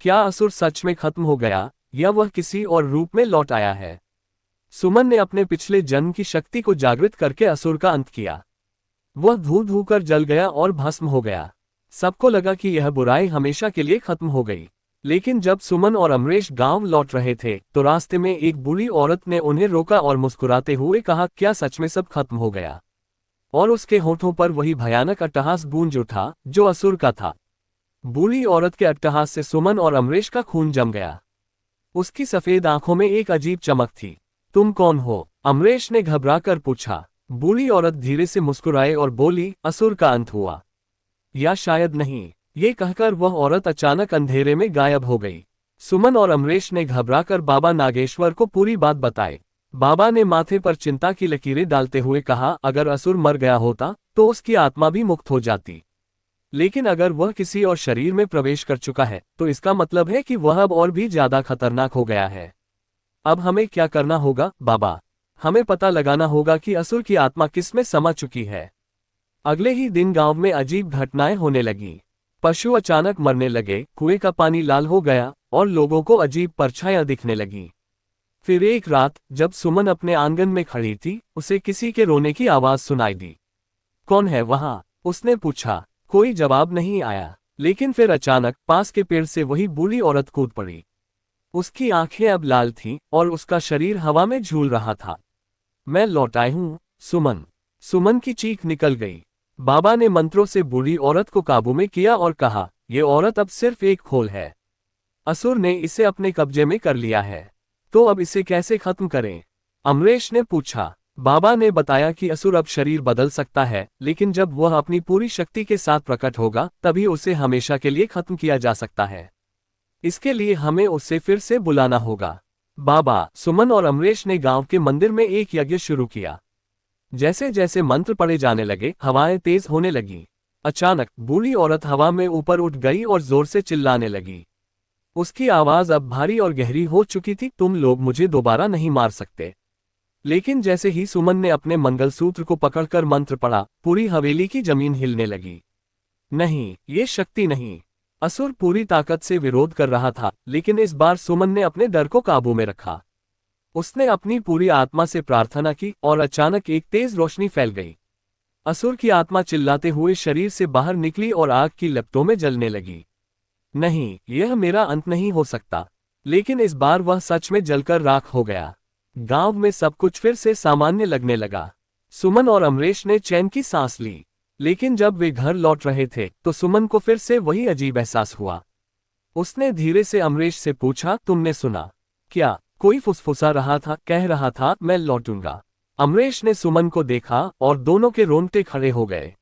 क्या असुर सच में खत्म हो गया या वह किसी और रूप में लौट आया है? सुमन ने अपने पिछले जन्म की शक्ति को जागृत करके असुर का अंत किया। वह धू धू कर जल गया और भस्म हो गया। सबको लगा कि यह बुराई हमेशा के लिए खत्म हो गई। लेकिन जब सुमन और अमरेश गांव लौट रहे थे तो रास्ते में एक बूढ़ी औरत ने उन्हें रोका और मुस्कुराते हुए कहा, क्या सच में सब खत्म हो गया? और उसके होठों पर वही भयानक अट्टहास गूंज उठा जो असुर का था। बूढ़ी औरत के अट्टहास से सुमन और अमरेश का खून जम गया। उसकी सफेद आंखों में एक अजीब चमक थी। तुम कौन हो? अमरेश ने घबराकर पूछा। बूढ़ी औरत धीरे से मुस्कुराए और बोली, असुर का अंत हुआ, या शायद नहीं। ये कहकर वह औरत अचानक अंधेरे में गायब हो गई। सुमन और अमरेश ने घबराकर बाबा नागेश्वर को पूरी बात बताई। बाबा ने माथे पर चिंता की लकीरें डालते हुए कहा, अगर असुर मर गया होता तो उसकी आत्मा भी मुक्त हो जाती, लेकिन अगर वह किसी और शरीर में प्रवेश कर चुका है तो इसका मतलब है कि वह अब और भी ज्यादा खतरनाक हो गया है। अब हमें क्या करना होगा बाबा? हमें पता लगाना होगा कि असुर की आत्मा किस में समा चुकी है। अगले ही दिन गांव में अजीब घटनाएं होने लगीं। पशु अचानक मरने लगे, कुएं का पानी लाल हो गया और लोगों को अजीब परछाइयां दिखने लगीं। फिर एक रात जब सुमन अपने आंगन में खड़ी थी, उसे किसी के रोने की आवाज सुनाई दी। कौन है वहां? उसने पूछा। कोई जवाब नहीं आया। लेकिन फिर अचानक पास के पेड़ से वही बूढ़ी औरत कूद पड़ी। उसकी आंखें अब लाल थीं और उसका शरीर हवा में झूल रहा था। मैं लौट आई हूं, सुमन। सुमन की चीख निकल गई। बाबा ने मंत्रों से बूढ़ी औरत को काबू में किया और कहा, यह औरत अब सिर्फ एक खोल है। असुर ने इसे अपने कब्जे में कर लिया है, तो अब इसे कैसे खत्म करें? अमरेश ने पूछा। बाबा ने बताया कि असुर अब शरीर बदल सकता है, लेकिन जब वह अपनी पूरी शक्ति के साथ प्रकट होगा तभी उसे हमेशा के लिए खत्म किया जा सकता है। इसके लिए हमें उसे फिर से बुलाना होगा। बाबा, सुमन और अमरेश ने गांव के मंदिर में एक यज्ञ शुरू किया। जैसे जैसे मंत्र पढ़े जाने लगे, हवाएं तेज होने लगीं। अचानक बूढ़ी औरत हवा में ऊपर उठ गई और जोर से चिल्लाने लगी। उसकी आवाज अब भारी और गहरी हो चुकी थी, तुम लोग मुझे दोबारा नहीं मार सकते। लेकिन जैसे ही सुमन ने अपने मंगलसूत्र को पकड़कर मंत्र पढ़ा, पूरी हवेली की जमीन हिलने लगी। नहीं, ये शक्ति नहीं। असुर पूरी ताकत से विरोध कर रहा था, लेकिन इस बार सुमन ने अपने डर को काबू में रखा। उसने अपनी पूरी आत्मा से प्रार्थना की और अचानक एक तेज रोशनी फैल गई। असुर की आत्मा चिल्लाते हुए शरीर से बाहर निकली और आग की लपटों में जलने लगी। नहीं, यह मेरा अंत नहीं हो सकता। लेकिन इस बार वह सच में जलकर राख हो गया। गांव में सब कुछ फिर से सामान्य लगने लगा। सुमन और अमरेश ने चैन की सांस ली। लेकिन जब वे घर लौट रहे थे तो सुमन को फिर से वही अजीब एहसास हुआ। उसने धीरे से अमरेश से पूछा, तुमने सुना क्या? कोई फुसफुसा रहा था, कह रहा था मैं लौटूंगा। अमरेश ने सुमन को देखा और दोनों के रोंगटे खड़े हो गए।